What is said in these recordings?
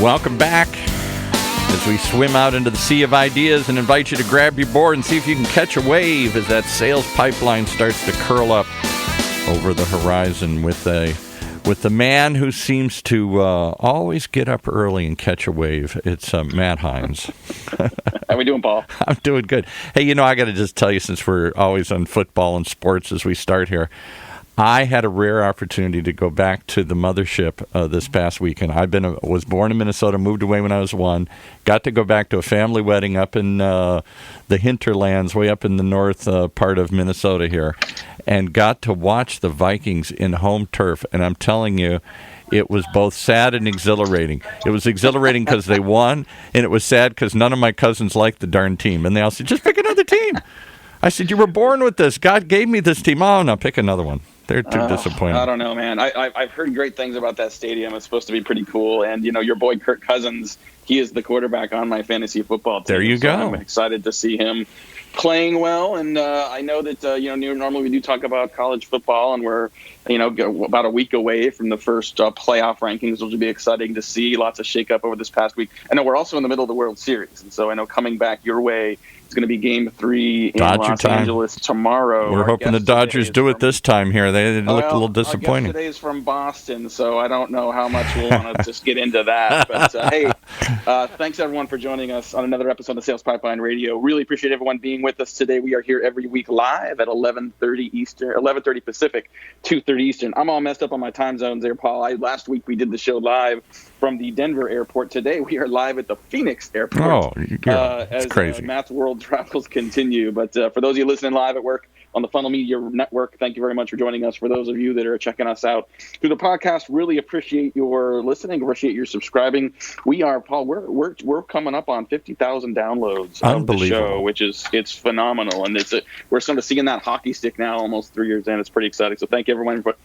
Welcome back as we swim out into the sea of ideas and invite you to grab your board and see if you can catch a wave as that sales pipeline starts to curl up over the horizon with the man who seems to always get up early and catch a wave. It's Matt Hines. How we doing, Paul? I'm doing good. Hey, I got to just tell you, since we're always on football and sports as we start here, I had a rare opportunity to go back to the mothership this past weekend. Was born in Minnesota, moved away when I was 1, got to go back to a family wedding up in the hinterlands, way up in the north part of Minnesota here, and got to watch the Vikings in home turf. And I'm telling you, it was both sad and exhilarating. It was exhilarating because they won, and it was sad because none of my cousins liked the darn team. And they all said, just pick another team. I said, you were born with this. God gave me this team. Oh, no, pick another one. They're too disappointing. I don't know, man. I've heard great things about that stadium. It's supposed to be pretty cool. And, your boy Kirk Cousins, he is the quarterback on my fantasy football team. There you go. I'm excited to see him playing well. And I know that, normally we do talk about college football, and we're, about a week away from the first playoff rankings, which will be exciting to see. Lots of shakeup over this past week. I know we're also in the middle of the World Series. And so I know coming back your way, it's going to be Game 3 in Los Angeles tomorrow. We're hoping the Dodgers do it this time here. They looked a little disappointing. Our guest today is from Boston, so I don't know how much we'll want to just get into that. But, hey, thanks, everyone, for joining us on another episode of Sales Pipeline Radio. Really appreciate everyone being with us today. We are here every week live at 11:30 Pacific, 2:30 Eastern. I'm all messed up on my time zones there, Paul. Last week we did the show live from the Denver airport. Today we are live at the Phoenix airport. It's crazy. Matt's world travels continue. But for those of you listening live at work on the Funnel Media Network, thank you very much for joining us. For those of you that are checking us out through the podcast, really appreciate your listening, appreciate your subscribing. We are, Paul, we're coming up on 50,000 downloads of the show, which is phenomenal. And we're sort of seeing that hockey stick now, almost 3 years in. It's pretty exciting. So thank you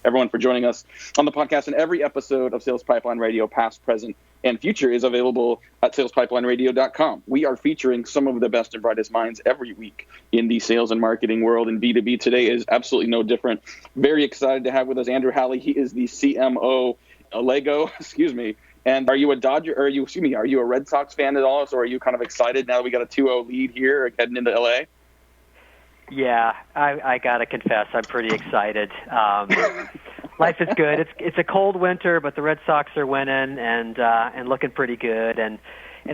everyone for joining us on the podcast. And every episode of Sales Pipeline Radio, past, present, and future, is available at salespipelineradio.com. We are featuring some of the best and brightest minds every week in the sales and marketing world, and B2B today is absolutely no different. Very excited to have with us Andrew Halley. He is the CMO Lego, And are you a Red Sox fan at all? So are you kind of excited now that we got a 2-0 lead here heading into LA? Yeah, I got to confess, I'm pretty excited. Life is good. It's a cold winter, but the Red Sox are winning and looking pretty good and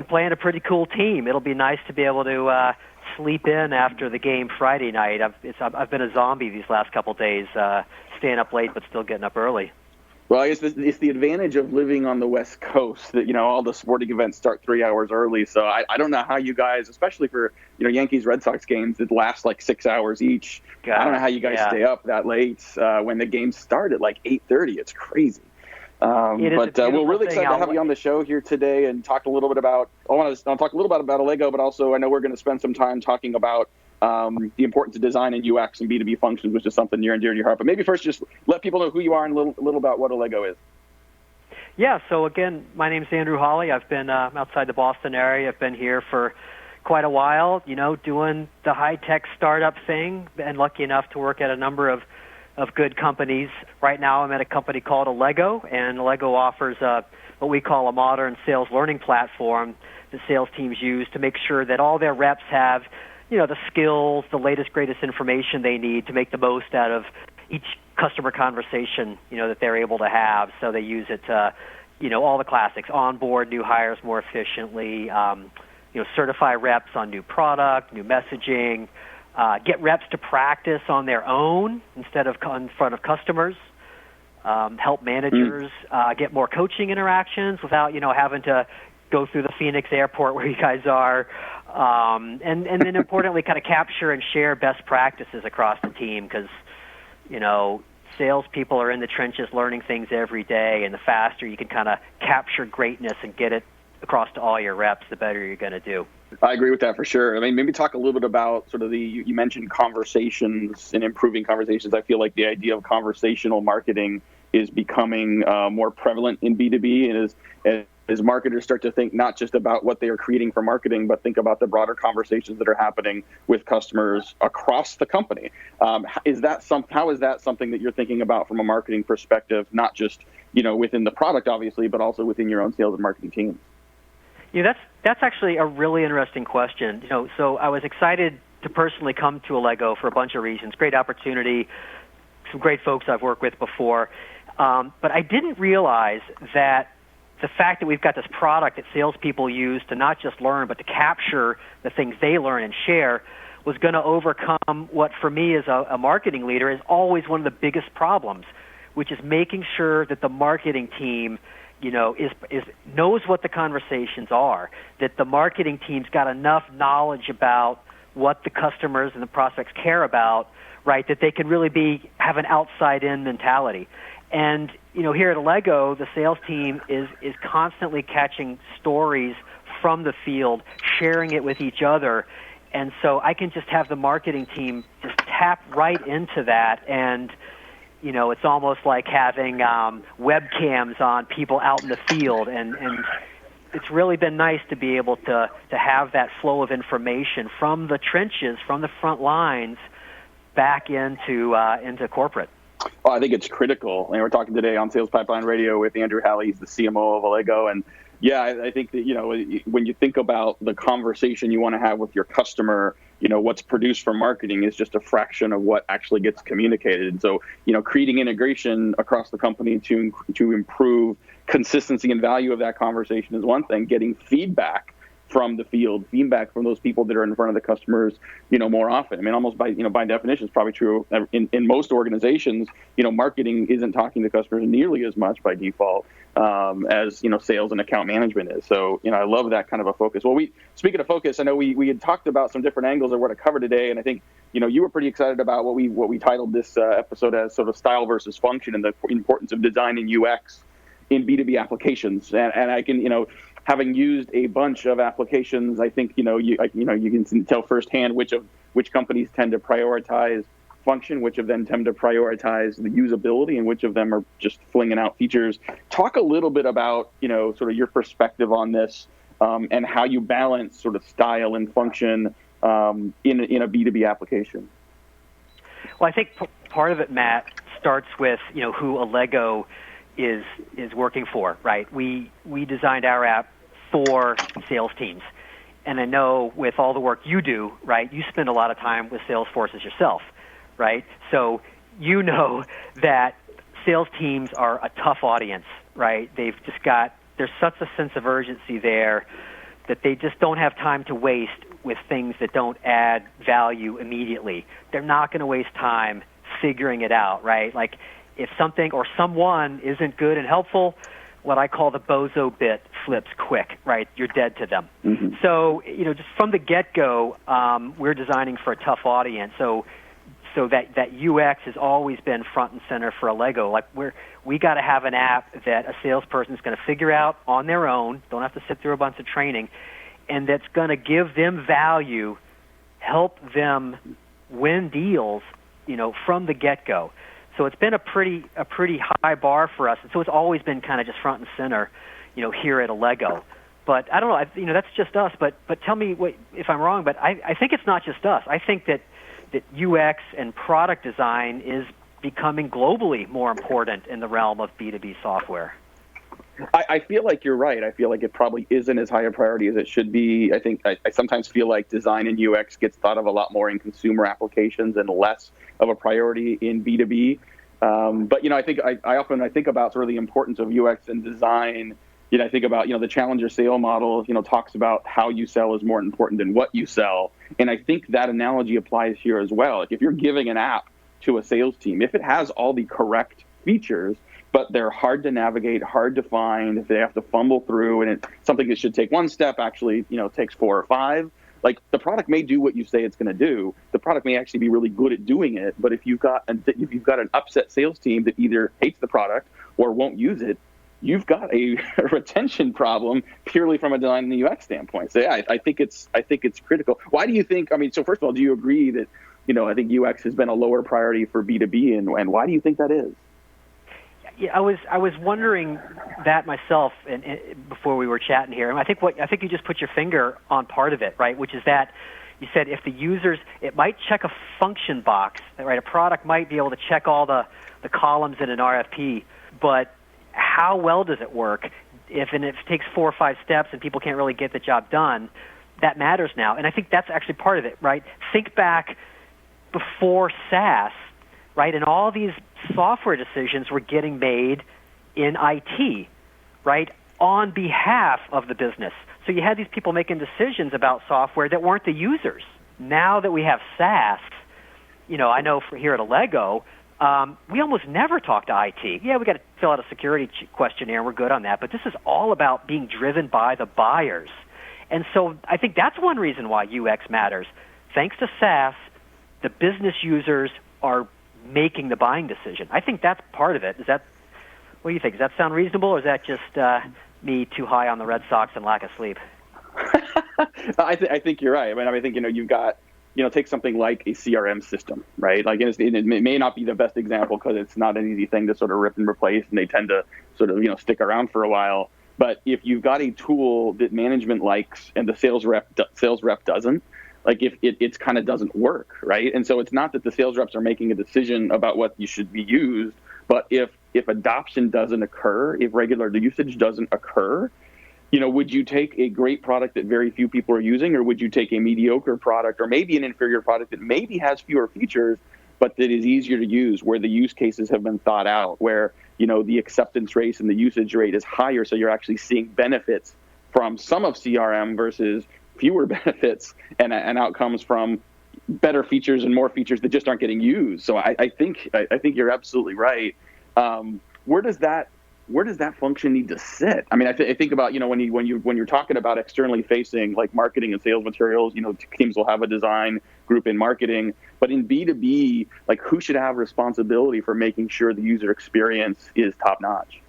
playing a pretty cool team. It'll be nice to be able to sleep in after the game Friday night. I've been a zombie these last couple days, staying up late but still getting up early. Well, it's the advantage of living on the West Coast that, all the sporting events start 3 hours early. So I don't know how you guys, especially for, Yankees Red Sox games that last like 6 hours each. I don't know how you guys stay up that late when the games start at like 8:30. It's crazy. But we're really excited to have you on the show here today and talk a little bit about. I want to talk a little bit about Lego, but also I know we're going to spend some time talking about the importance of design and UX and B2B functions, which is something near and dear to your heart. But maybe first, just let people know who you are and a little about what Lego is. Yeah. So again, my name's Andrew Hawley. I've been outside the Boston area. I've been here for quite a while. Doing the high-tech startup thing, and lucky enough to work at a number of good companies. Right now I'm at a company called Lego, and Lego offers what we call a modern sales learning platform that sales teams use to make sure that all their reps have, the skills, the latest, greatest information they need to make the most out of each customer conversation, that they're able to have. So they use it to, all the classics, onboard new hires more efficiently, certify reps on new product, new messaging, get reps to practice on their own instead of in front of customers, help managers get more coaching interactions without, having to go through the Phoenix airport where you guys are, and then importantly, kind of capture and share best practices across the team because, salespeople are in the trenches learning things every day, and the faster you can kind of capture greatness and get it across to all your reps, the better you're going to do. I agree with that for sure. I mean, maybe talk a little bit about sort of you mentioned conversations and improving conversations. I feel like the idea of conversational marketing is becoming more prevalent in B2B, and as marketers start to think not just about what they are creating for marketing, but think about the broader conversations that are happening with customers across the company. How is that something that you're thinking about from a marketing perspective, not just within the product, obviously, but also within your own sales and marketing teams? That's actually a really interesting question. So I was excited to personally come to Allego for a bunch of reasons. Great opportunity, some great folks I've worked with before, but I didn't realize that the fact that we've got this product that salespeople use to not just learn, but to capture the things they learn and share was going to overcome what, for me as a marketing leader, is always one of the biggest problems, which is making sure that the marketing team, knows what the conversations are, that the marketing team's got enough knowledge about what the customers and the prospects care about, right, that they can really have an outside-in mentality. And, here at Allego, the sales team is constantly catching stories from the field, sharing it with each other. And so I can just have the marketing team just tap right into that. And, it's almost like having webcams on people out in the field. And it's really been nice to be able to have that flow of information from the trenches, from the front lines, back into corporate. Well, I think it's critical. And we're talking today on Sales Pipeline Radio with Andrew Halley. He's the CMO of Allego. And yeah, I think that, when you think about the conversation you want to have with your customer, what's produced for marketing is just a fraction of what actually gets communicated. And so, creating integration across the company to improve consistency and value of that conversation is one thing. Getting feedback from the field, feedback from those people that are in front of the customers, more often. I mean, almost by definition, it's probably true in most organizations. Marketing isn't talking to customers nearly as much by default as sales and account management is. So I love that kind of a focus. Well, speaking of focus, I know we had talked about some different angles of what to cover today, and I think you were pretty excited about what we titled this episode as sort of style versus function and the importance of design and UX in B2B applications. And I can having used a bunch of applications, I think you can tell firsthand which companies tend to prioritize function, which of them tend to prioritize the usability, and which of them are just flinging out features. Talk a little bit about sort of your perspective on this and how you balance sort of style and function in a B2B application. Well, I think part of it, Matt, starts with who Allego is working for, right? We designed our app for sales teams. And I know with all the work you do, right, you spend a lot of time with sales forces yourself, right? So that sales teams are a tough audience, right? They've just there's such a sense of urgency there that they just don't have time to waste with things that don't add value immediately. They're not going to waste time figuring it out, right? Like if something or someone isn't good and helpful, what I call the bozo bit flips quick, right? You're dead to them. Mm-hmm. So, just from the get-go, we're designing for a tough audience. So that UX has always been front and center for Allego. Like we got to have an app that a salesperson is going to figure out on their own, don't have to sit through a bunch of training, and that's going to give them value, help them win deals, from the get-go. So it's been a pretty high bar for us, and so it's always been kind of just front and center, here at Allego. But I don't know, that's just us. But tell me if I'm wrong. But I think it's not just us. I think that UX and product design is becoming globally more important in the realm of B2B software. I feel like you're right. I feel like it probably isn't as high a priority as it should be. I think I sometimes feel like design and UX gets thought of a lot more in consumer applications and less of a priority in B2B. But I think I often think about sort of the importance of UX and design. I think about the challenger sale model. Talks about how you sell is more important than what you sell, and I think that analogy applies here as well. Like if you're giving an app to a sales team, if it has all the correct features, but they're hard to navigate, hard to find, if they have to fumble through, and it's something that should take one step actually, takes 4 or 5. Like the product may do what you say it's going to do. The product may actually be really good at doing it, but if you've got an upset sales team that either hates the product or won't use it, you've got a retention problem purely from a design and UX standpoint. So yeah, I think it's critical. Why do you think? I mean, so first of all, do you agree that I think UX has been a lower priority for B2B, and why do you think that is? Yeah, I was wondering that myself, and before we were chatting here, and I think you just put your finger on part of it, right? Which is that you said if the users, it might check a function box, right? A product might be able to check all the columns in an RFP, but how well does it work? If it takes 4 or 5 steps and people can't really get the job done, that matters now. And I think that's actually part of it, right? Think back before SaaS, right? And all these software decisions were getting made in IT, right, on behalf of the business. So you had these people making decisions about software that weren't the users. Now that we have SaaS, I know here at Allego, we almost never talk to IT. Yeah, we got to fill out a security questionnaire. We're good on that. But this is all about being driven by the buyers. And so I think that's one reason why UX matters. Thanks to SaaS, the business users are making the buying decision. I think that's part of it. What do you think? Does that sound reasonable, or is that just me too high on the Red Sox and lack of sleep? I think you're right. I think you've got, take something like a CRM system, right? Like it may not be the best example because it's not an easy thing to sort of rip and replace, and they tend to sort of stick around for a while. But if you've got a tool that management likes and the sales rep doesn't, like if it kind of doesn't work, right? And so it's not that the sales reps are making a decision about what you should be used, but if adoption doesn't occur, if regular usage doesn't occur, would you take a great product that very few people are using, or would you take a mediocre product, or maybe an inferior product that maybe has fewer features, but that is easier to use, where the use cases have been thought out, where the acceptance rate and the usage rate is higher, so you're actually seeing benefits from some of CRM versus fewer benefits and outcomes from better features and more features that just aren't getting used. So I think you're absolutely right. Where does that function need to sit? I mean, I think about when you're talking about externally facing, like marketing and sales materials, teams will have a design group in marketing, but in B2B, like who should have responsibility for making sure the user experience is top notch?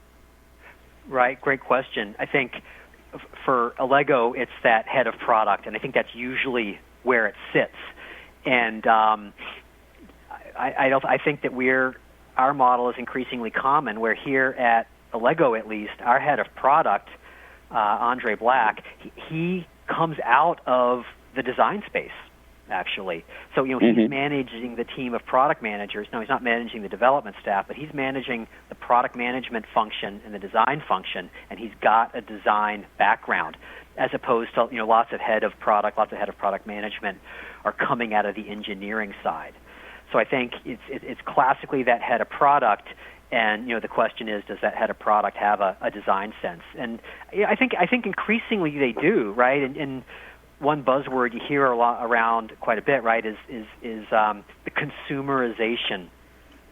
Right, great question. I think for Allego, it's that head of product, and I think that's usually where it sits. And I think that our model is increasingly common, where here at Allego, at least, our head of product, Andre Black, he comes out of the design space, actually. So, he's managing the team of product managers. No, he's not managing the development staff, but he's managing the product management function and the design function, and he's got a design background, as opposed to, lots of head of product management are coming out of the engineering side. So I think it's classically that head of product, and the question is, does that head of product have a design sense? And I think increasingly they do, right? And one buzzword you hear around quite a bit, right, is the consumerization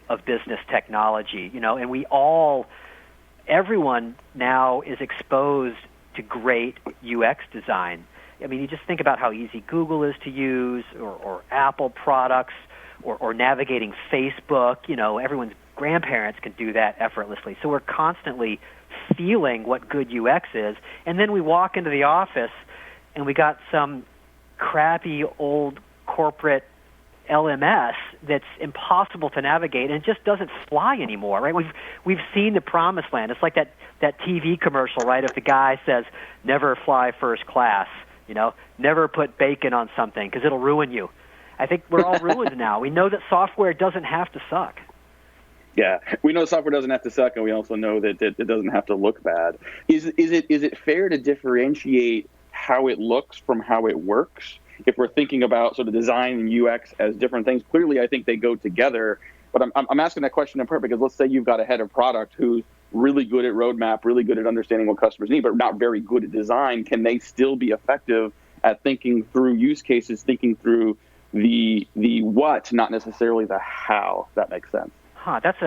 of business technology. And everyone now is exposed to great UX design. I mean, you just think about how easy Google is to use, or Apple products, or navigating Facebook. Everyone's grandparents can do that effortlessly. So we're constantly feeling what good UX is, and then we walk into the office and we got some crappy old corporate LMS that's impossible to navigate and it just doesn't fly anymore, right? We've seen the promised land. It's like that TV commercial, right? If the guy says, never fly first class, never put bacon on something because it'll ruin you. I think we're all ruined now. We know that software doesn't have to suck. Yeah, we know software doesn't have to suck, and we also know that it doesn't have to look bad. Is it fair to differentiate how it looks from how it works? If we're thinking about sort of design and UX as different things, clearly I think they go together. But I'm asking that question in part because let's say you've got a head of product who's really good at roadmap, really good at understanding what customers need, but not very good at design. Can they still be effective at thinking through use cases, thinking through the what, not necessarily the how? If that makes sense. That's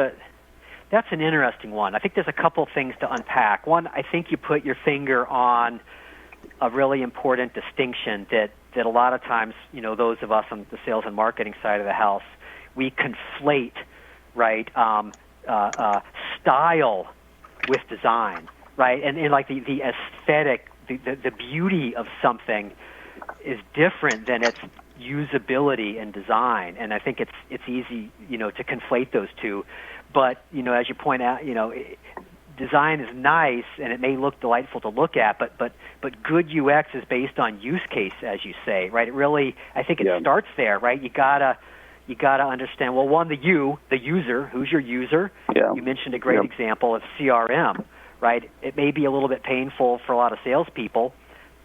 an interesting one. I think there's a couple things to unpack. One, I think you put your finger on a really important distinction that a lot of times, those of us on the sales and marketing side of the house, we conflate, right, style with design, right? And like the aesthetic, the beauty of something is different than its usability and design. And I think it's easy, to conflate those two. But, as you point out, design is nice and it may look delightful to look at, but good UX is based on use case, as you say, right? It really, I think it starts there, right? You gotta understand, well, one, the user, who's your user? Yeah. You mentioned a great example of CRM, right? It may be a little bit painful for a lot of salespeople,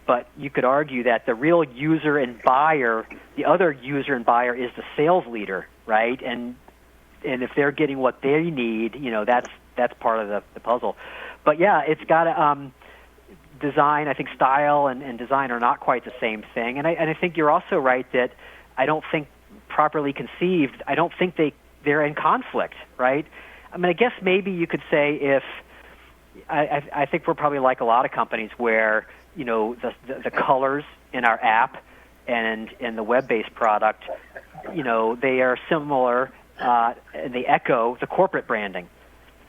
but you could argue that the real user and buyer, the other user and buyer is the sales leader, right? And if they're getting what they need, that's part of the puzzle. But yeah, it's got to design. I think style and design are not quite the same thing. And I think you're also right that I don't think properly conceived, I don't think they're in conflict, right? I mean, I guess maybe you could say if I think we're probably like a lot of companies where the colors in our app and in the web-based product, they are similar and they echo the corporate branding.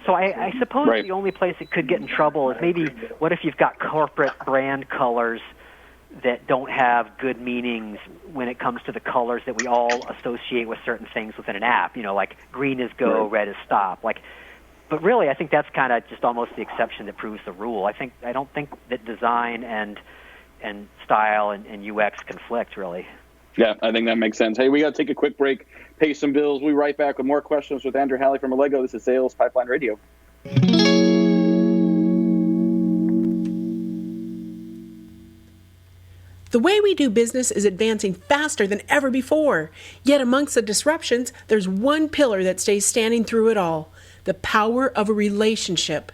So I suppose the only place it could get in trouble is maybe what if you've got corporate brand colors that don't have good meanings when it comes to the colors that we all associate with certain things within an app, like green is go, red is stop. But really, I think that's kind of just almost the exception that proves the rule. I don't think that design and style and UX conflict, really. Yeah, I think that makes sense. Hey, we got to take a quick break, pay some bills. We'll be right back with more questions with Andrew Halley from Allego. This is Sales Pipeline Radio. The way we do business is advancing faster than ever before. Yet amongst the disruptions, there's one pillar that stays standing through it all: the power of a relationship.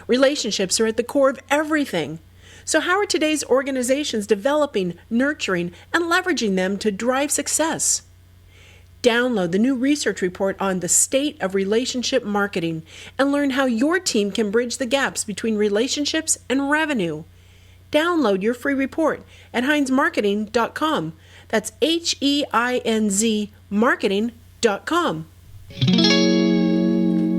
Relationships are at the core of everything. So how are today's organizations developing, nurturing, and leveraging them to drive success? Download the new research report on the state of relationship marketing and learn how your team can bridge the gaps between relationships and revenue. Download your free report at heinzmarketing.com. That's HEINZ marketing.com.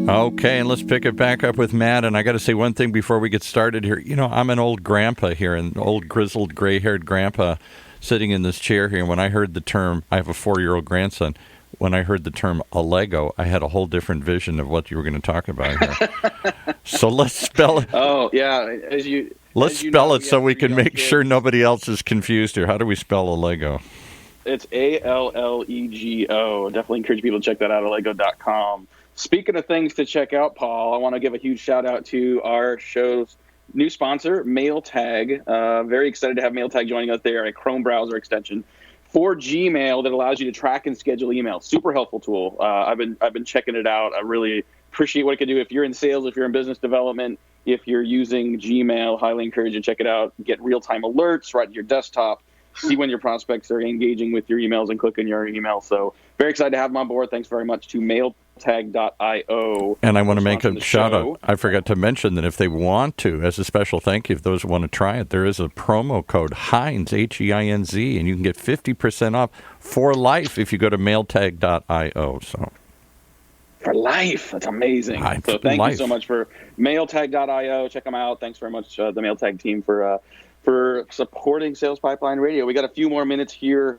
Okay, and let's pick it back up with Matt. And I got to say one thing before we get started here. I'm an old grandpa here, an old grizzled, gray-haired grandpa sitting in this chair here. And when I heard the term, I have a 4-year-old grandson. When I heard the term Allego, I had a whole different vision of what you were going to talk about here. So let's spell it. Oh, yeah. Let's spell it so we can make sure nobody else is confused here. How do we spell Allego? It's ALLEGO. Definitely encourage people to check that out at allego.com. Speaking of things to check out, Paul, I want to give a huge shout out to our show's new sponsor, MailTag. Very excited to have MailTag joining us. They are a Chrome browser extension for Gmail that allows you to track and schedule emails. Super helpful tool. I've been checking it out. I really appreciate what it can do. If you're in sales, if you're in business development, if you're using Gmail, highly encourage you to check it out. Get real-time alerts right to your desktop. See when your prospects are engaging with your emails and clicking your email. So very excited to have them on board. Thanks very much to mailtag.io. And I want to make a shout out. I forgot to mention that if they want to, as a special thank you, if those who want to try it, there is a promo code Heinz, HEINZ, and you can get 50% off for life if you go to mailtag.io. So. For life. That's amazing. So thank you so much for mailtag.io. Check them out. Thanks very much, the MailTag team, for supporting Sales Pipeline Radio. We got a few more minutes here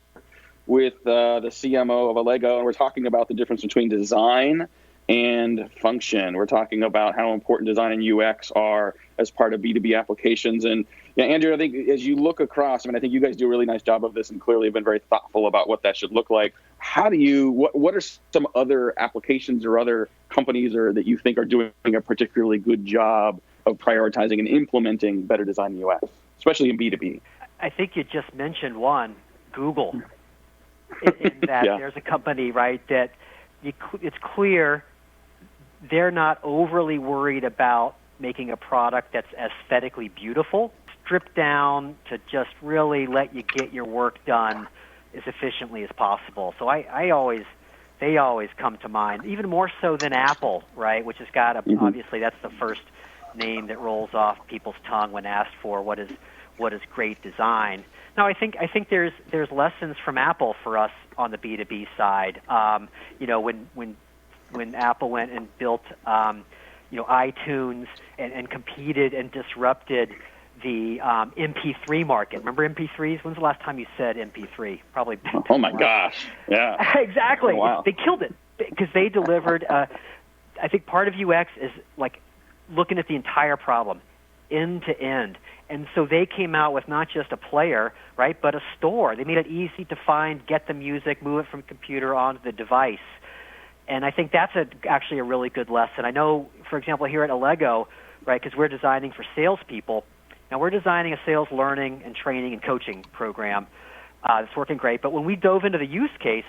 with the CMO of Allego, and we're talking about the difference between design and function. We're talking about how important design and UX are as part of B2B applications. And Andrew, I think as you look across, I think you guys do a really nice job of this and clearly have been very thoughtful about what that should look like. How do you, what are some other applications or other companies that you think are doing a particularly good job of prioritizing and implementing better design and UX, especially in B2B? I think you just mentioned one, Google. In that there's a company, right, that it's clear they're not overly worried about making a product that's aesthetically beautiful, stripped down to just really let you get your work done as efficiently as possible. So they always come to mind, even more so than Apple, right, which has got obviously that's the first name that rolls off people's tongue when asked for what is great design. Now, I think there's lessons from Apple for us on the B2B side. When Apple went and built iTunes and competed and disrupted the MP3 market. Remember MP3s? When's the last time you said MP3? Probably. Oh my gosh! Yeah. Exactly. Oh, wow. They killed it because they delivered I think part of UX is like looking at the entire problem, end to end. And so they came out with not just a player, right, but a store. They made it easy to find, get the music, move it from computer onto the device. And I think that's actually a really good lesson. I know, for example, here at Allego, right, because we're designing for salespeople. Now, we're designing a sales learning and training and coaching program that's working great. But when we dove into the use case,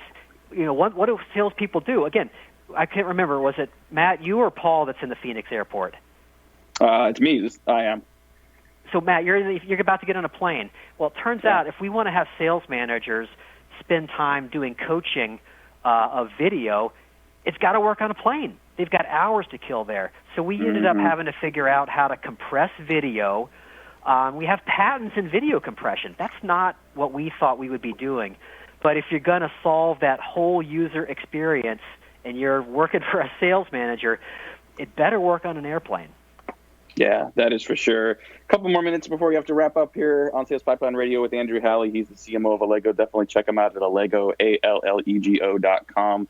what do salespeople do? Again, I can't remember. Was it Matt, you or Paul that's in the Phoenix airport? It's me. I am. So, Matt, you're about to get on a plane. Well, it turns out if we want to have sales managers spend time doing coaching of video, it's got to work on a plane. They've got hours to kill there. So we ended up having to figure out how to compress video. We have patents in video compression. That's not what we thought we would be doing. But if you're going to solve that whole user experience and you're working for a sales manager, it better work on an airplane. Yeah, that is for sure. A couple more minutes before we have to wrap up here on Sales Pipeline Radio with Andrew Halley. He's the CMO of Allego. Definitely check him out at Allego, ALLEGO.com.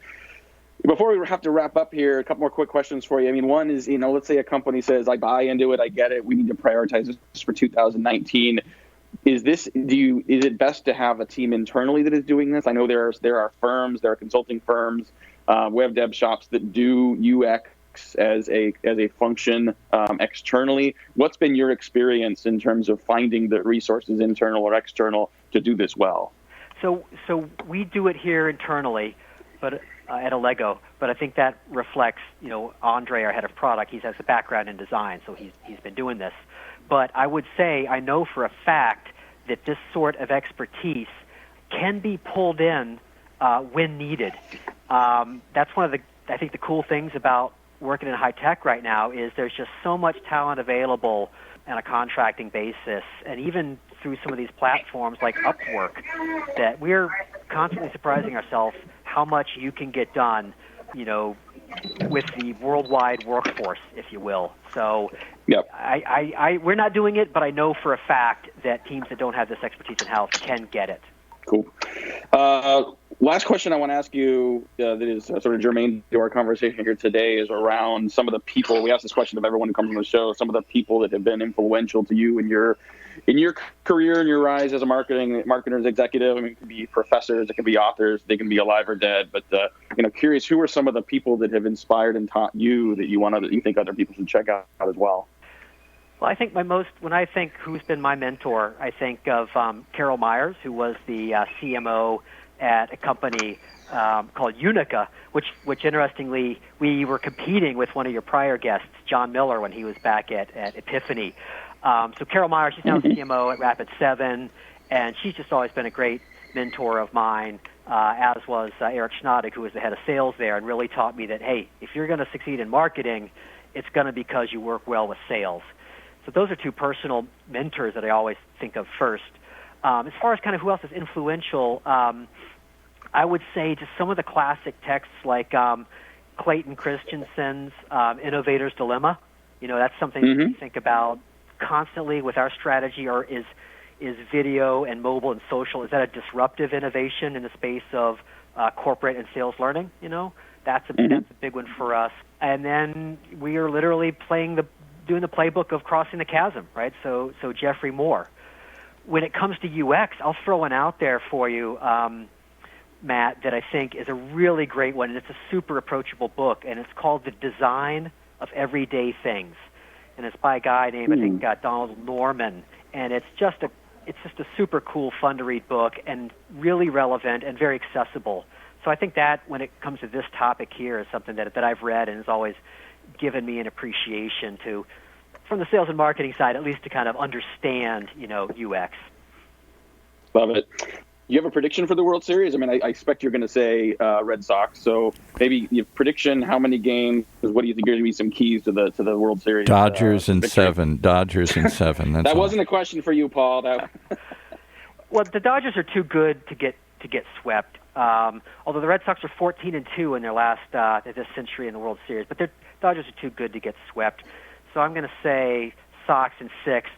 Before we have to wrap up here, a couple more quick questions for you. I mean, one is, let's say a company says, I buy into it, I get it, we need to prioritize this for 2019. Is it best to have a team internally that is doing this? I know there are firms, there are consulting firms, web dev shops that do UX as a function externally. What's been your experience in terms of finding the resources, internal or external, to do this well? So we do it here internally, but at Allego. But I think that reflects, Andre, our head of product. He has a background in design, so he's been doing this. But I would say I know for a fact that this sort of expertise can be pulled in when needed. That's one of the cool things about working in high tech right now is there's just so much talent available on a contracting basis, and even through some of these platforms like Upwork, that we're constantly surprising ourselves how much you can get done, with the worldwide workforce, if you will. So yep. We're not doing it, but I know for a fact that teams that don't have this expertise in-house can get it. Cool. Last question I want to ask you that is sort of germane to our conversation here today is around some of the people. We ask this question of everyone who comes on the show, some of the people that have been influential to you in your career and your rise as a marketer's executive. I mean, it can be professors, it can be authors, they can be alive or dead. But curious, who are some of the people that have inspired and taught you that you think other people should check out as well? Well, I think when I think who's been my mentor, I think of Carol Myers, who was the CMO at a company called Unica, which interestingly, we were competing with one of your prior guests, John Miller, when he was back at Epiphany. So Carol Myers, she's now the CMO at Rapid7, and she's just always been a great mentor of mine, as was Eric Schnadig, who was the head of sales there, and really taught me that, hey, if you're going to succeed in marketing, it's going to be because you work well with sales. So those are two personal mentors that I always think of first. As far as kind of who else is influential, I would say just some of the classic texts like Clayton Christensen's Innovator's Dilemma. That's something we think about constantly with our strategy, or is video and mobile and social, is that a disruptive innovation in the space of corporate and sales learning? That's a big one for us. And then we are literally doing the playbook of crossing the chasm, right? So Jeffrey Moore. When it comes to UX, I'll throw one out there for you, Matt, that I think is a really great one, and it's a super approachable book, and it's called The Design of Everyday Things. And it's by a guy named, I think, Donald Norman. And it's just a super cool, fun to read book, and really relevant and very accessible. So I think that when it comes to this topic here is something that I've read and has always given me an appreciation to, from the sales and marketing side, at least to kind of understand, UX. Love it. You have a prediction for the World Series? I mean, I expect you're going to say Red Sox. So maybe your prediction, how many games, what do you think are going to be some keys to the World Series? Dodgers in 7. Dodgers in 7. That's that all. Wasn't a question for you, Paul. Well, the Dodgers are too good to get swept. Although the Red Sox are 14-2 in their last this century in the World Series, but the Dodgers are too good to get swept. So I'm going to say Sox in 6.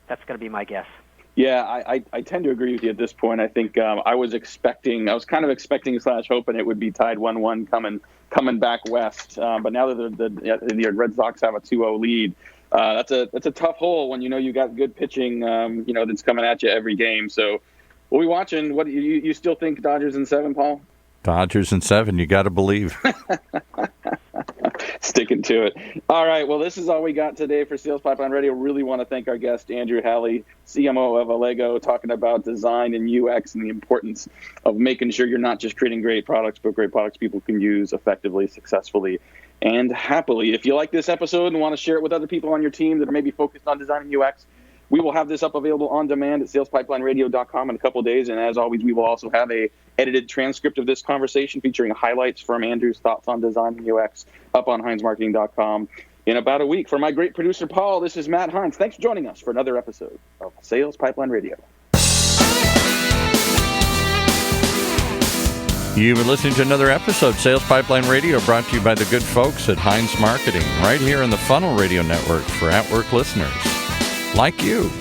That's going to be my guess. Yeah, I tend to agree with you at this point. I think I was kind of expecting / hoping it would be tied 1-1 coming back west. But now that the Red Sox have a 2-0 lead, that's a tough hole when you got good pitching, that's coming at you every game. So we'll be watching. What you still think Dodgers in 7, Paul? Dodgers in 7. You got to believe. Sticking to it. All right. Well, this is all we got today for Sales Pipeline Radio. Really want to thank our guest, Andrew Halley, CMO of Allego, talking about design and UX and the importance of making sure you're not just creating great products, but great products people can use effectively, successfully, and happily. If you like this episode and want to share it with other people on your team that are maybe focused on design and UX, we will have this up available on demand at salespipelineradio.com in a couple of days. And as always, we will also have a edited transcript of this conversation featuring highlights from Andrew's thoughts on design and UX up on HeinzMarketing.com in about a week. For my great producer, Paul, this is Matt Heinz. Thanks for joining us for another episode of Sales Pipeline Radio. You've been listening to another episode of Sales Pipeline Radio, brought to you by the good folks at Heinz Marketing, right here in the Funnel Radio Network for at-work listeners like you.